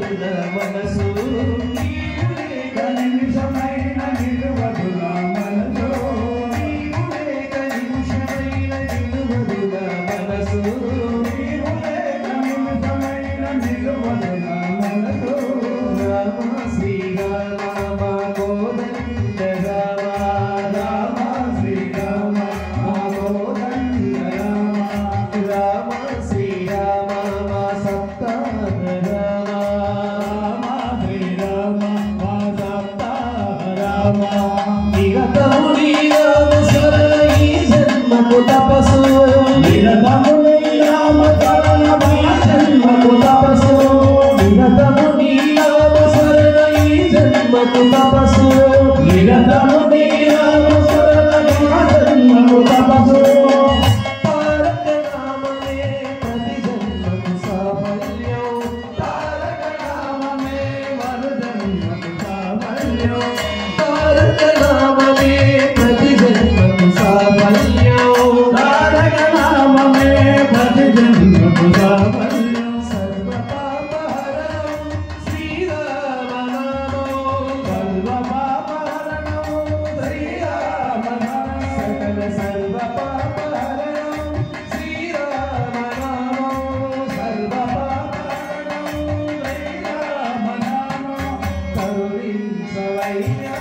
మనసు నిమిషమైన నిలువదుల మనసు నిమిషమైన నిలువదుల మనసు నిమిషమైన నిలువదుల మనసు రామ శ్రీరామ కోదండ రామ రామ శ్రీరామ కోదండ రామ రామ శ్రీరామ సప్తాన రామ శ్రీరామ సప్తాన నిరతముని రామ శరణ ఈ జన్మకు తపసు నిరతముని రామ శరణ ఈ జన్మకు తపసు నిరతముని రామ శరణ ఈ జన్మకు తపసు నిరతముని రామ శరణ ఈ జన్మకు తపసు తారక నామమే ప్రతి జన్మకు సాఫల్యం తారక నామమే మరు జన్మకు సాఫల్యం తారక నామమే ప్రతి జన్మకు సాఫల్యం తారక నామమే ప్రతి జన్మకు సాఫల్యం సర్వ పాపహరణం శ్రీరామ నామం సర్వ పాపహరణం శ్రీరామ నామం సకల సర్వ పాపహరణం శ్రీరామ నామం సర్వ పాపహరణం శ్రీరామ నామం కరుణించవయ్యా